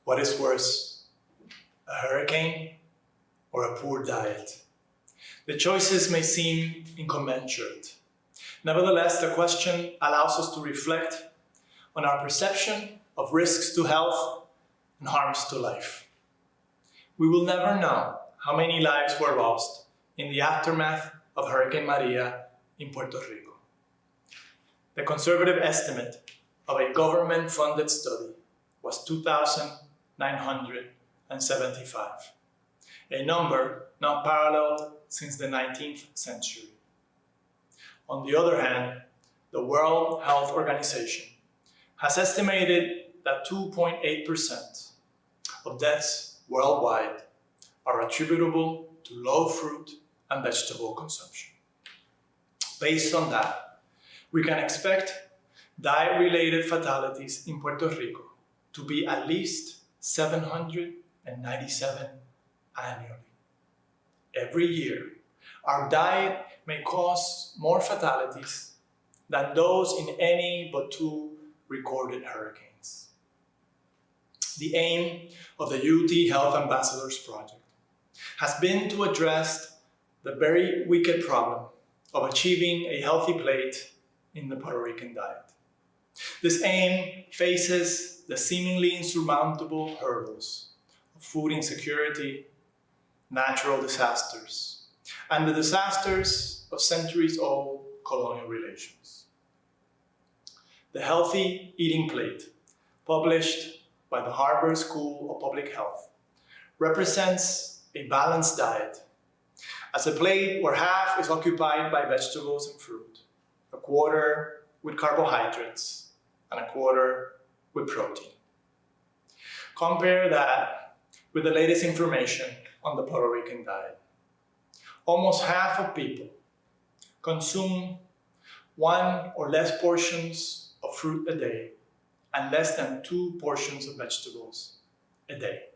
What is worse, a hurricane or a poor diet? The choices may seem incommensurate. Nevertheless, the question allows us to reflect on our perception of risks to health and harms to life. We will never know how many lives were lost in the aftermath of Hurricane Maria in Puerto Rico. The conservative estimate of a government-funded study was 2,975, a number not paralleled since the 19th century. On the other hand, the World Health Organization has estimated that 2.8% of deaths worldwide are attributable to low fruit and vegetable consumption. Based on that, we can expect diet-related fatalities in Puerto Rico to be at least 797 annually. Every year, our diet may cause more fatalities than those in any but 2 recorded hurricanes. The aim of the UT Health Ambassadors Project has been to address the very wicked problem of achieving a healthy plate in the Puerto Rican diet. This aim faces the seemingly insurmountable hurdles of food insecurity, natural disasters, and the disasters of centuries-old colonial relations. The Healthy Eating Plate, published by the Harvard School of Public Health, represents a balanced diet as a plate where half is occupied by vegetables and fruit, a quarter with carbohydrates, and a quarter with protein. Compare that with the latest information on the Puerto Rican diet. Almost half of people consume 1 or less portions of fruit a day and less than 2 portions of vegetables a day.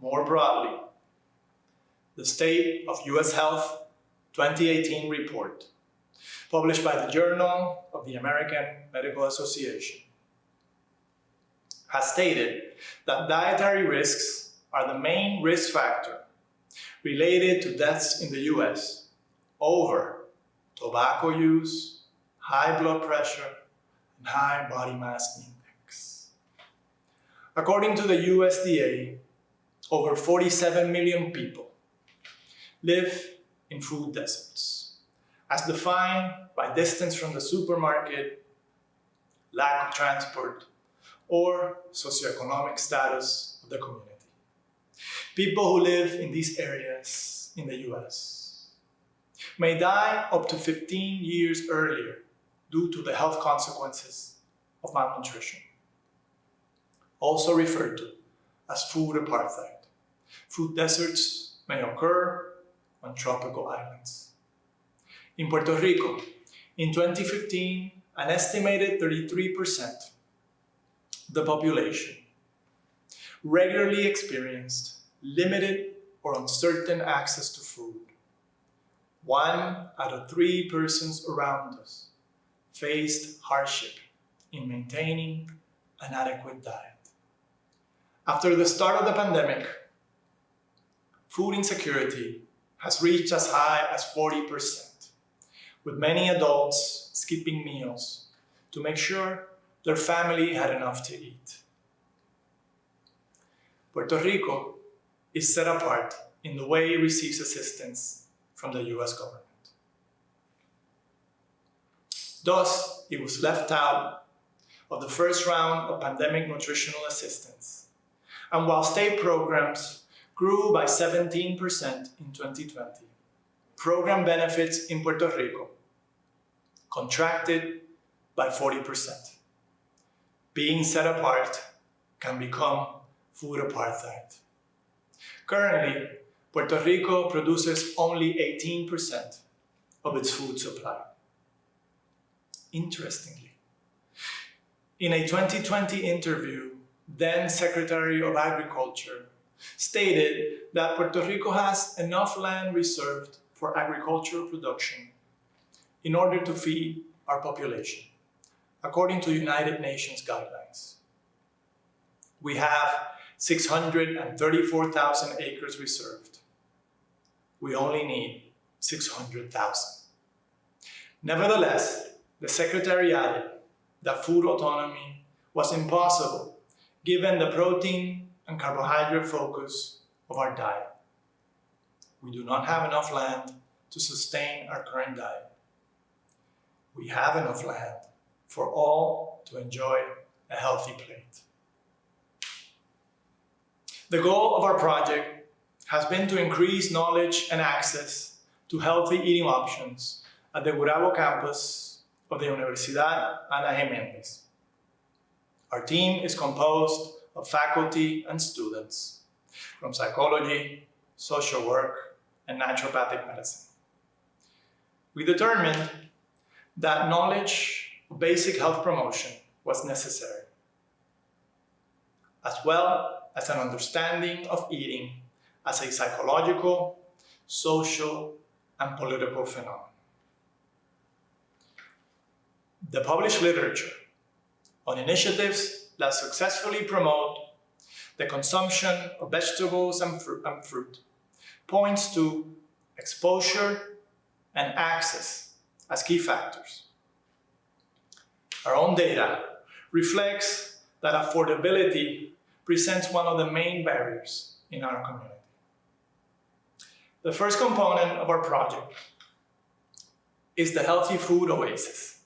More broadly, the State of U.S. Health 2018 report, published by the Journal of the American Medical Association, has stated that dietary risks are the main risk factor related to deaths in the U.S. over tobacco use, high blood pressure, and high body mass index. According to the USDA, over 47 million people live in food deserts, as defined by distance from the supermarket, lack of transport, or socioeconomic status of the community. People who live in these areas in the US may die up to 15 years earlier due to the health consequences of malnutrition, also referred to as food apartheid. Food deserts may occur on tropical islands. In Puerto Rico, in 2015, an estimated 33% of the population regularly experienced limited or uncertain access to food. 1 out of 3 persons around us faced hardship in maintaining an adequate diet. After the start of the pandemic, food insecurity has reached as high as 40%, with many adults skipping meals to make sure their family had enough to eat. Puerto Rico is set apart in the way it receives assistance from the US government. Thus, it was left out of the first round of pandemic nutritional assistance. And while state programs grew by 17% in 2020, program benefits in Puerto Rico contracted by 40%. Being set apart can become food apartheid. Currently, Puerto Rico produces only 18% of its food supply. Interestingly, in a 2020 interview, then Secretary of Agriculture stated that Puerto Rico has enough land reserved for agricultural production in order to feed our population, according to United Nations guidelines. We have 634,000 acres reserved. We only need 600,000. Nevertheless, the Secretary added that food autonomy was impossible given the protein and carbohydrate focus of our diet. We do not have enough land to sustain our current diet. We have enough land for all to enjoy a healthy plate. The goal of our project has been to increase knowledge and access to healthy eating options at the Gurabo campus of the Universidad Ana Jiménez. Our team is composed of faculty and students from psychology, social work, and naturopathic medicine. We determined that knowledge of basic health promotion was necessary, as well as an understanding of eating as a psychological, social, and political phenomenon. The published literature on initiatives that successfully promote the consumption of vegetables and fruit points to exposure and access as key factors. Our own data reflects that affordability presents one of the main barriers in our community. The first component of our project is the Healthy Food Oasis.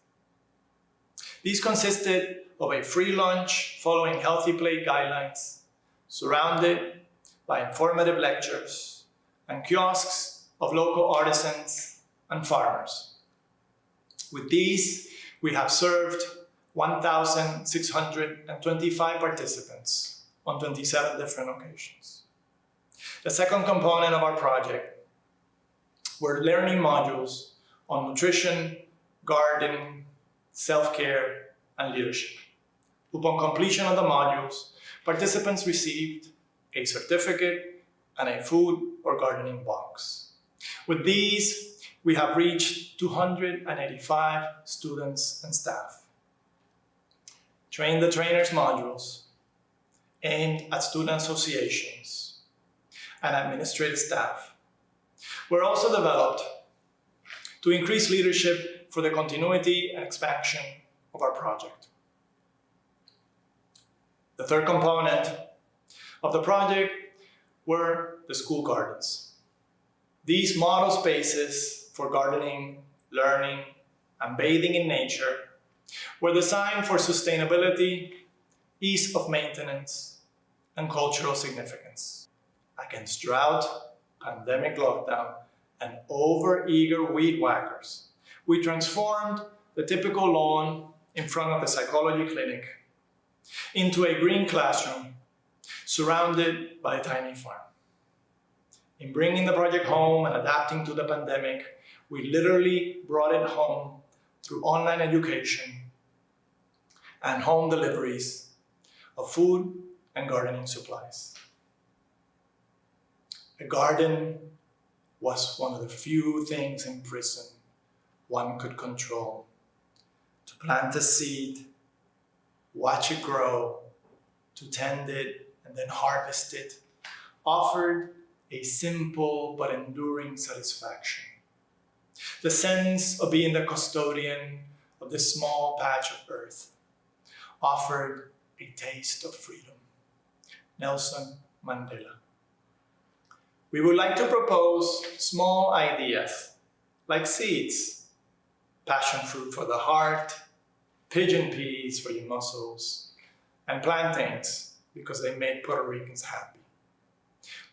These consisted of a free lunch following Healthy Plate guidelines, surrounded by informative lectures and kiosks of local artisans and farmers. With these, we have served 1,625 participants on 27 different occasions. The second component of our project were learning modules on nutrition, gardening, self-care, and leadership. Upon completion of the modules, participants received a certificate and a food or gardening box. With these, we have reached 285 students and staff. Train the Trainers modules aimed at student associations and administrative staff were also developed to increase leadership for the continuity and expansion of our project. The third component of the project were the school gardens. These model spaces for gardening, learning, and bathing in nature were designed for sustainability, ease of maintenance, and cultural significance. Against drought, pandemic lockdown, and over-eager weed whackers, we transformed the typical lawn in front of the psychology clinic into a green classroom surrounded by a tiny farm. In bringing the project home and adapting to the pandemic, we literally brought it home through online education and home deliveries of food and gardening supplies. A garden was one of the few things in prison one could control. To plant a seed, watch it grow, to tend it, and then harvest it, offered a simple but enduring satisfaction. The sense of being the custodian of this small patch of earth offered a taste of freedom. Nelson Mandela. We would like to propose small ideas like seeds, passion fruit for the heart, pigeon peas for your muscles, and plantains because they make Puerto Ricans happy.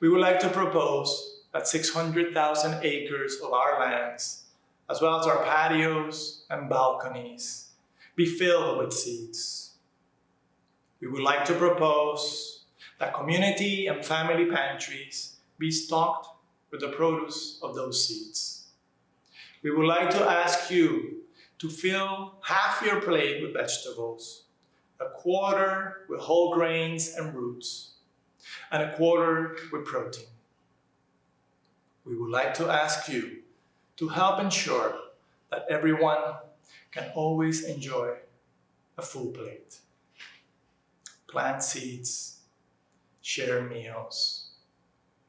We would like to propose that 600,000 acres of our lands, as well as our patios and balconies, be filled with seeds. We would like to propose that community and family pantries be stocked with the produce of those seeds. We would like to ask you to fill half your plate with vegetables, a quarter with whole grains and roots, and a quarter with protein. We would like to ask you to help ensure that everyone can always enjoy a full plate. Plant seeds, share meals,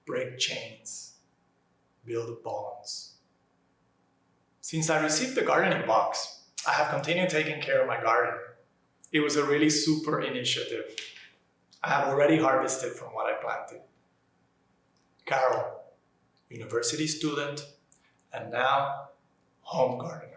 break chains, build bonds. Since I received the gardening box, I have continued taking care of my garden. It was a really super initiative. I have already harvested from what I planted. Carol, university student, and now home gardener.